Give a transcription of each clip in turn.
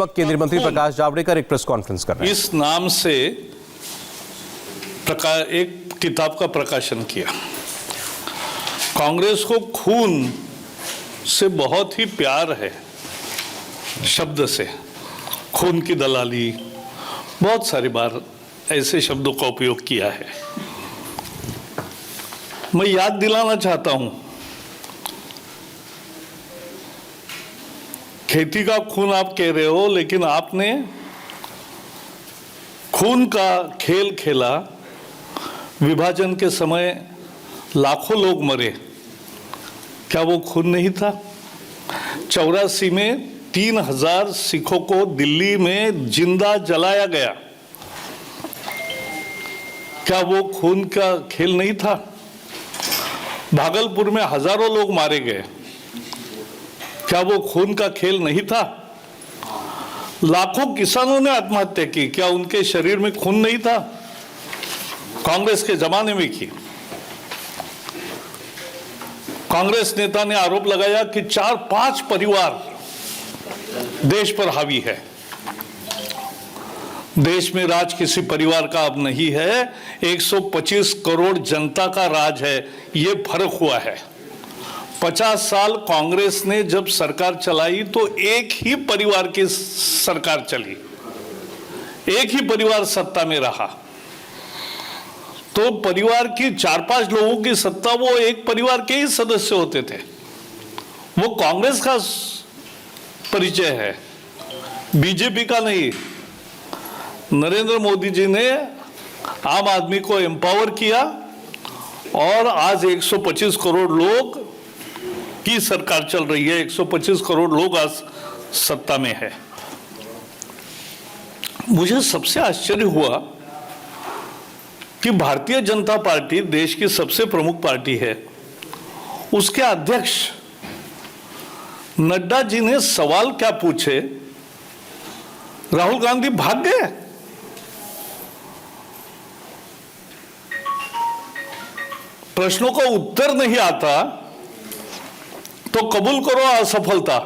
वक्त केंद्रीय मंत्री प्रकाश जावड़ेकर एक प्रेस कॉन्फ्रेंस कर रहे हैं। इस नाम से एक किताब का प्रकाशन किया। कांग्रेस को खून से बहुत ही प्यार है, शब्द से खून की दलाली, बहुत सारी बार ऐसे शब्दों का उपयोग किया है। मैं याद दिलाना चाहता हूं, खेती का खून आप कह रहे हो, लेकिन आपने खून का खेल खेला। विभाजन के समय लाखों लोग मरे, क्या वो खून नहीं था? 84 में 3000 सिखों को दिल्ली में जिंदा जलाया गया, क्या वो खून का खेल नहीं था? भागलपुर में हजारों लोग मारे गए, क्या वो खून का खेल नहीं था? लाखों किसानों ने आत्महत्या की, क्या उनके शरीर में खून नहीं था? कांग्रेस के जमाने में की। कांग्रेस नेता ने आरोप लगाया कि 4-5 परिवार देश पर हावी है। देश में राज किसी परिवार का अब नहीं है, 125 करोड़ जनता का राज है। ये फर्क हुआ है। 50 साल कांग्रेस ने जब सरकार चलाई तो एक ही परिवार की सरकार चली, एक ही परिवार सत्ता में रहा। तो परिवार की 4-5 लोगों की सत्ता, वो एक परिवार के ही सदस्य होते थे। वो कांग्रेस का परिचय है, बीजेपी का नहीं। नरेंद्र मोदी जी ने आम आदमी को एम्पावर किया और आज 125 करोड़ लोग की सरकार चल रही है। 125 करोड़ लोग आज सत्ता में है। मुझे सबसे आश्चर्य हुआ कि भारतीय जनता पार्टी देश की सबसे प्रमुख पार्टी है, उसके अध्यक्ष नड्डा जी ने सवाल क्या पूछे, राहुल गांधी भाग गए। प्रश्नों का उत्तर नहीं आता तो कबूल करो असफलता।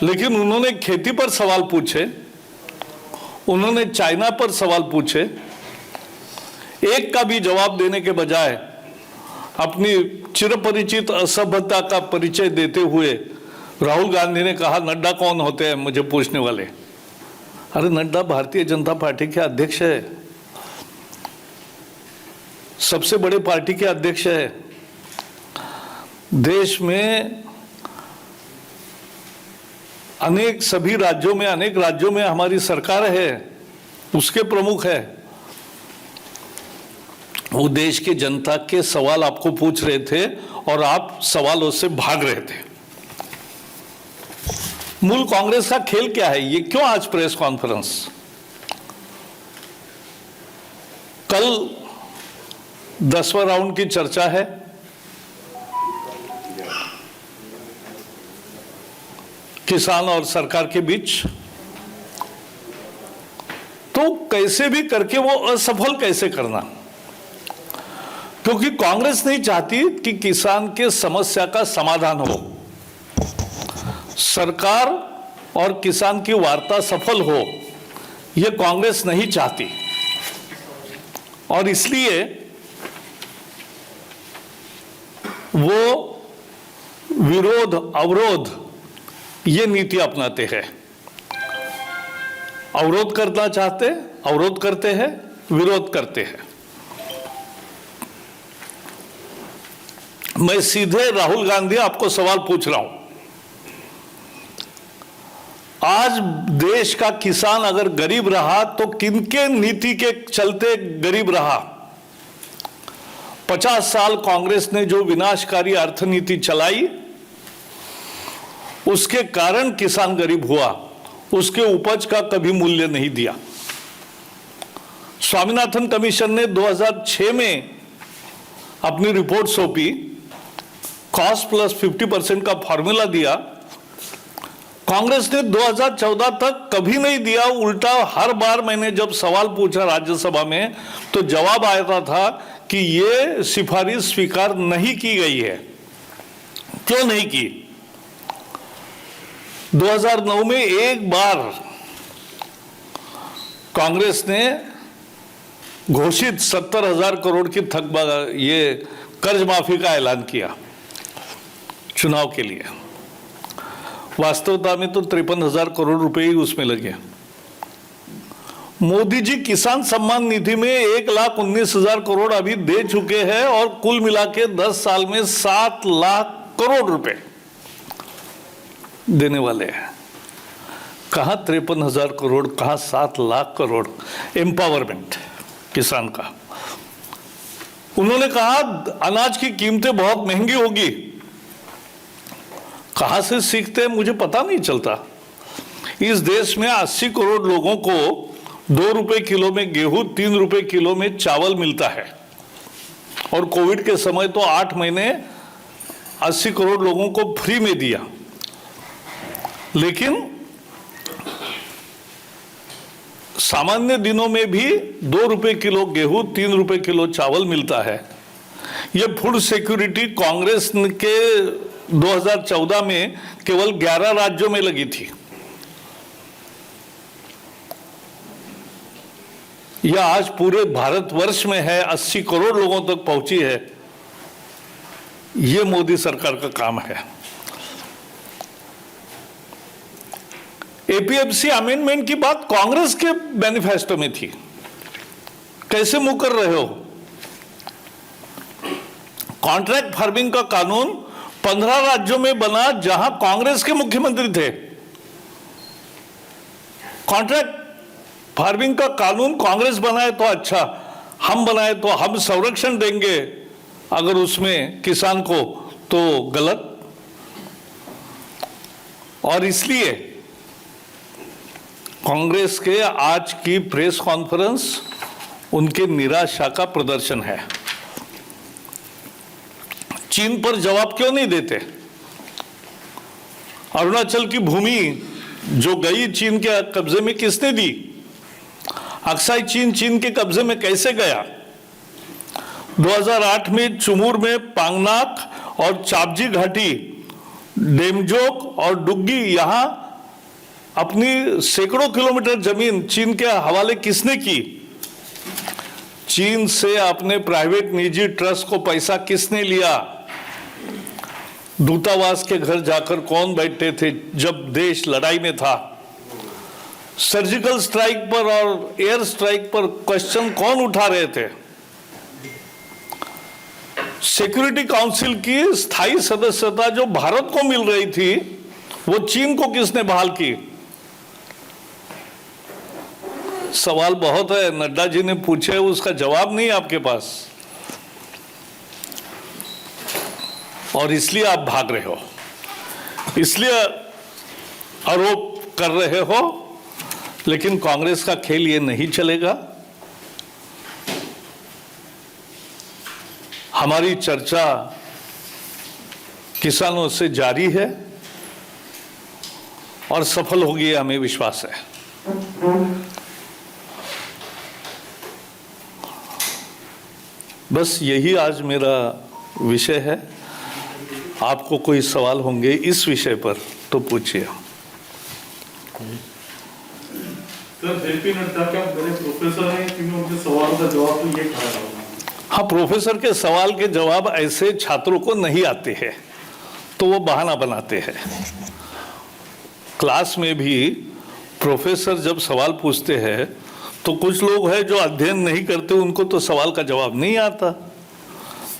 लेकिन उन्होंने खेती पर सवाल पूछे, उन्होंने चाइना पर सवाल पूछे, एक का भी जवाब देने के बजाय अपनी चिरपरिचित असभ्यता का परिचय देते हुए राहुल गांधी ने कहा, नड्डा कौन होते हैं मुझे पूछने वाले। अरे नड्डा भारतीय जनता पार्टी के अध्यक्ष है, सबसे बड़े पार्टी के अध्यक्ष है। देश में सभी राज्यों में, अनेक राज्यों में हमारी सरकार है, उसके प्रमुख है। वो देश की जनता के सवाल आपको पूछ रहे थे और आप सवालों से भाग रहे थे। मूल कांग्रेस का खेल क्या है? ये क्यों आज प्रेस कॉन्फ्रेंस? कल 10वां राउंड की चर्चा है। किसान और सरकार के बीच, तो कैसे भी करके वो असफल कैसे करना, क्योंकि कांग्रेस नहीं चाहती कि किसान के समस्या का समाधान हो, सरकार और किसान की वार्ता सफल हो, यह कांग्रेस नहीं चाहती। और इसलिए वो विरोध, अवरोध, ये नीति अपनाते हैं। अवरोध करना चाहते, अवरोध करते हैं, विरोध करते हैं। मैं सीधे राहुल गांधी आपको सवाल पूछ रहा हूं, आज देश का किसान अगर गरीब रहा तो किनके नीति के चलते गरीब रहा? 50 साल कांग्रेस ने जो विनाशकारी अर्थनीति चलाई, उसके कारण किसान गरीब हुआ, उसके उपज का कभी मूल्य नहीं दिया। स्वामीनाथन कमीशन ने 2006 में अपनी रिपोर्ट सौंपी, कॉस्ट प्लस 50% का फॉर्मूला दिया। कांग्रेस ने 2014 तक कभी नहीं दिया। उल्टा हर बार मैंने जब सवाल पूछा राज्यसभा में तो जवाब आया था कि ये सिफारिश स्वीकार नहीं की गई है। क्यों नहीं की? 2009 में एक बार कांग्रेस ने घोषित 70,000 करोड़ की ये कर्ज माफी का ऐलान किया चुनाव के लिए। वास्तवता में तो 53,000 करोड़ रुपए ही उसमें लगे। मोदी जी किसान सम्मान निधि में 1,19,000 करोड़ अभी दे चुके हैं और कुल मिला के 10 साल में 7 लाख करोड़ रुपए देने वाले हैं। कहां 53,000 करोड़, कहां 7 लाख करोड़ एम्पावरमेंट किसान का। उन्होंने कहा अनाज की कीमतें बहुत महंगी होगी। कहां से सीखते हैं मुझे पता नहीं चलता। इस देश में 80 करोड़ लोगों को 2 रुपए किलो में गेहूं, 3 रुपए किलो में चावल मिलता है और कोविड के समय तो 8 महीने 80 करोड़ लोगों को फ्री में दिया। लेकिन सामान्य दिनों में भी 2 रुपए किलो गेहूं, 3 रुपए किलो चावल मिलता है। यह फूड सिक्योरिटी कांग्रेस के 2014 में केवल 11 राज्यों में लगी थी। यह आज पूरे भारतवर्ष में है, 80 करोड़ लोगों तक पहुंची है। यह मोदी सरकार का काम है। एपीएमसी अमेंडमेंट की बात कांग्रेस के मैनिफेस्टो में थी। कैसे मुंह कर रहे हो? कॉन्ट्रैक्ट फार्मिंग का कानून 15 राज्यों में बना जहां कांग्रेस के मुख्यमंत्री थे। कॉन्ट्रैक्ट फार्मिंग का कानून कांग्रेस बनाए तो अच्छा, हम बनाए तो हम संरक्षण देंगे अगर उसमें किसान को, तो गलत। और इसलिए कांग्रेस के आज की प्रेस कॉन्फ्रेंस उनके निराशा का प्रदर्शन है। चीन पर जवाब क्यों नहीं देते? अरुणाचल की भूमि जो गई चीन के कब्जे में किसने दी? अक्साई चीन के कब्जे में कैसे गया? 2008 में चुमूर में पांगनाक और चापजी घाटी, डेमजोक और डुग्गी, यहां अपनी सैकड़ों किलोमीटर जमीन चीन के हवाले किसने की? चीन से अपने प्राइवेट निजी ट्रस्ट को पैसा किसने लिया? दूतावास के घर जाकर कौन बैठे थे जब देश लड़ाई में था? सर्जिकल स्ट्राइक पर और एयर स्ट्राइक पर क्वेश्चन कौन उठा रहे थे? सिक्योरिटी काउंसिल की स्थायी सदस्यता जो भारत को मिल रही थी वो चीन को किसने बहाल की? सवाल बहुत है, नड्डा जी ने पूछे, उसका जवाब नहीं आपके पास और इसलिए आप भाग रहे हो, इसलिए आरोप कर रहे हो। लेकिन कांग्रेस का खेल ये नहीं चलेगा। हमारी चर्चा किसानों से जारी है और सफल होगी, हमें विश्वास है। बस यही आज मेरा विषय है। आपको कोई सवाल होंगे इस विषय पर तो पूछिए। सर, जेपी नड्डा क्या बड़े प्रोफेसर हैं कि उनके सवाल का जवाब तो ये कहा जाएगा? हाँ, प्रोफेसर के सवाल के जवाब ऐसे छात्रों को नहीं आते हैं तो वो बहाना बनाते हैं। क्लास में भी प्रोफेसर जब सवाल पूछते हैं तो कुछ लोग हैं जो अध्ययन नहीं करते, उनको तो सवाल का जवाब नहीं आता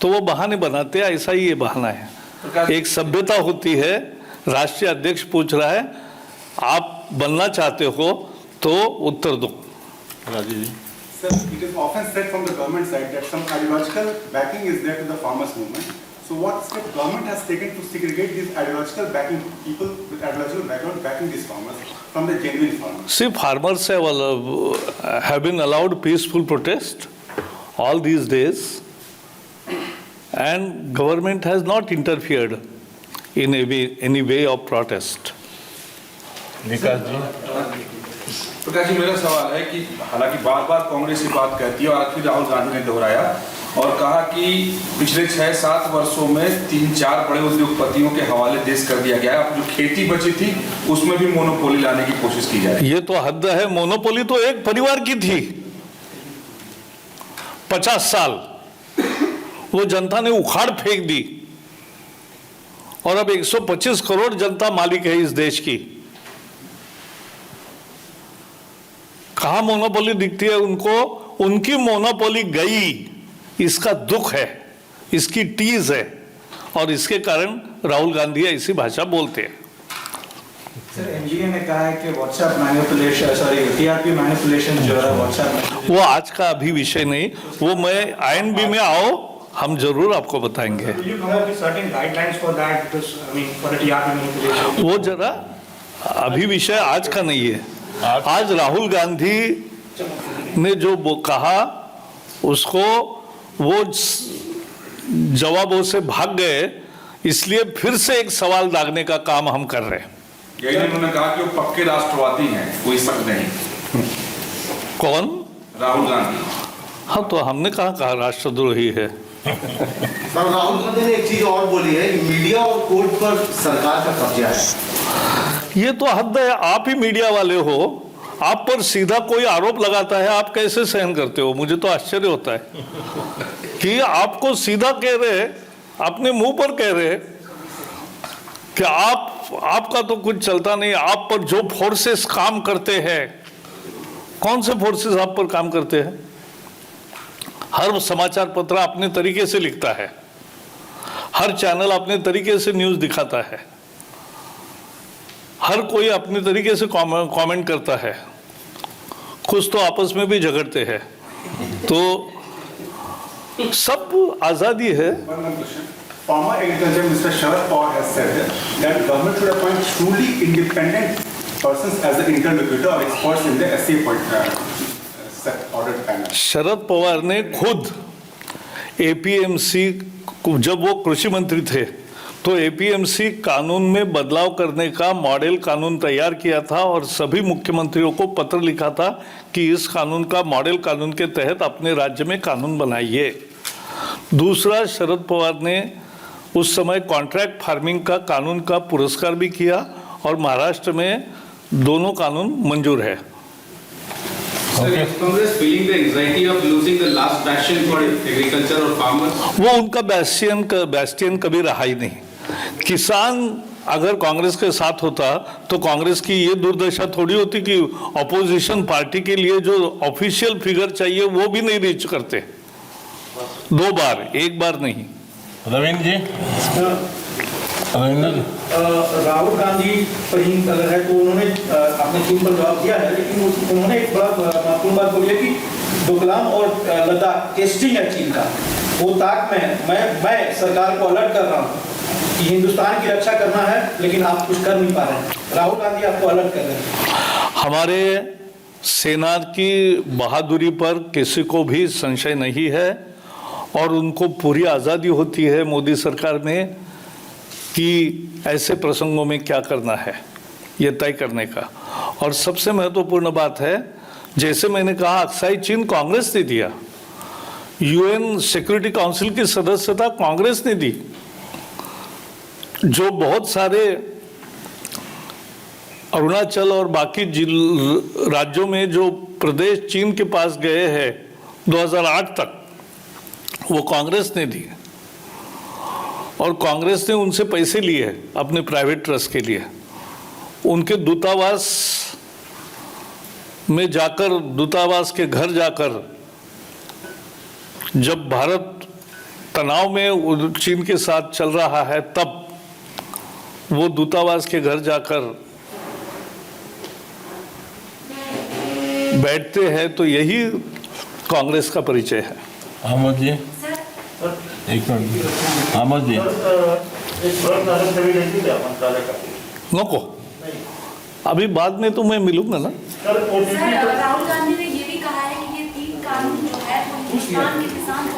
तो वो बहाने बनाते हैं। ऐसा ही ये बहाना है। एक सभ्यता होती है, राष्ट्रीय अध्यक्ष पूछ रहा है, आप बनना चाहते हो तो उत्तर दो। राजीव जी। Sir, it is often said from the government side that some ideological backing is there to the farmers movement. So what step government has taken to segregate these ideological backing, people with ideological background backing these farmers from the genuine farmers? See, farmers have been allowed peaceful protest all these days and government has not interfered in any way of protest. विकास जी। प्रकाश जी, मेरा सवाल है कि हालांकि बार बार कांग्रेस ये बात कहती है और आखिर राहुल गांधी ने दोहराया और कहा कि पिछले 6-7 वर्षों में 3-4 बड़े उद्योगपतियों के हवाले देश कर दिया गया है। अब जो खेती बची थी उसमें भी मोनोपोली लाने की कोशिश की जा रही है। ये तो हद है। मोनोपोली तो एक परिवार की थी 50 साल, वो जनता ने उखाड़ फेंक दी और अब 125 करोड़ जनता मालिक है इस देश की। कहां मोनोपोली दिखती है उनको? उनकी मोनोपोली गई, इसका दुख है, इसकी टीज है और इसके कारण राहुल गांधी ऐसी भाषा बोलते हैं। सर, एनजीए ने कहा है कि WhatsApp manipulation, sorry TRP manipulation जो है व्हाट्सएप में, वो आज का अभी विषय नहीं, वो मैं आईएनबी में आओ, हम जरूर आपको बताएंगे। वो जरा अभी विषय आज का नहीं है। आज राहुल गांधी ने जो कहा उसको वो जवाबों से भाग गए, इसलिए फिर से एक सवाल दागने का काम हम कर रहे हैं। यही उन्होंने कहा कि वो पक्के राष्ट्रवादी हैं, कोई शक नहीं। कौन? राहुल गांधी। हाँ, तो हमने कहा राष्ट्रद्रोही है। सर, राहुल गांधी ने एक चीज और बोली है कि मीडिया और कोर्ट पर सरकार का कब्जा है। ये तो हद है। आप ही मीडिया वाले हो, आप पर सीधा कोई आरोप लगाता है, आप कैसे सहन करते हो? मुझे तो आश्चर्य होता है कि आपको सीधा कह रहे, अपने मुंह पर कह रहे कि आपका तो कुछ चलता नहीं, आप पर जो फोर्सेस काम करते हैं। कौन से फोर्सेस आप पर काम करते हैं? हर समाचार पत्र अपने तरीके से लिखता है, हर चैनल अपने तरीके से न्यूज़ दिखाता है, हर कोई अपने तरीके से कमेंट करता है, कुछ तो आपस में भी झगड़ते हैं, तो सब आज़ादी है। Former Agriculture Minister Sharad Pawar has said that government should appoint truly independent persons as the interlocutor or experts in the SA ordered panel. Sharad Pawar ने खुद एपीएमसी, जब वो कृषि मंत्री थे तो एपीएमसी कानून में बदलाव करने का मॉडल कानून तैयार किया था और सभी मुख्यमंत्रियों को पत्र लिखा था कि इस कानून का मॉडल कानून के तहत अपने राज्य में कानून बनाइए। दूसरा, शरद पवार ने उस समय कॉन्ट्रैक्ट फार्मिंग का कानून का पुरस्कार भी किया और महाराष्ट्र में दोनों कानून मंजूर है। वो उनका बैस्टियन कभी रहा ही नहीं। किसान अगर कांग्रेस के साथ होता तो कांग्रेस की ये दुर्दशा थोड़ी होती कि ऑपोजिशन पार्टी के लिए जो ऑफिशियल फिगर चाहिए वो भी नहीं रीच करते। 2 बार, 1 बार नहीं। रविंद्र जी, राहुल गांधी पर ही अगर है तो उन्होंने अपने चीन पर जवाब दिया है, लेकिन उन्होंने एक बड़ा महत्वपूर्ण बात बोली है कि डोकलाम और लद्दाख टेस्टिंग है चीन का, वो ताक में मैं सरकार को अलर्ट कर रहा हूँ कि हिंदुस्तान की रक्षा करना है, लेकिन आप कुछ कर नहीं पा रहे हैं। राहुल गांधी आपको अलर्ट कर रहे हैं। हमारे सेना की बहादुरी पर किसी को भी संशय नहीं है और उनको पूरी आज़ादी होती है मोदी सरकार में कि ऐसे प्रसंगों में क्या करना है, ये तय करने का। और सबसे महत्वपूर्ण बात है, जैसे मैंने कहा, अक्साई चीन कांग्रेस ने दिया, यूएन सिक्योरिटी काउंसिल की सदस्यता कांग्रेस ने दी। जो बहुत सारे अरुणाचल और बाकी राज्यों में जो प्रदेश चीन के पास गए हैं 2008 तक, वो कांग्रेस ने दी और कांग्रेस ने उनसे पैसे लिए अपने प्राइवेट ट्रस्ट के लिए। उनके दूतावास में जाकर, दूतावास के घर जाकर, जब भारत तनाव में चीन के साथ चल रहा है तब वो दूतावास के घर जाकर बैठते हैं, तो यही कांग्रेस का परिचय है। अहमद जी, एक मिनट। अहमद जी, नको, अभी बाद में तो मैं मिलूंगा ना। राहुल गांधी ने ये भी कहा है कि ये 3 कानून जो है वो हिंदुस्तान के किसान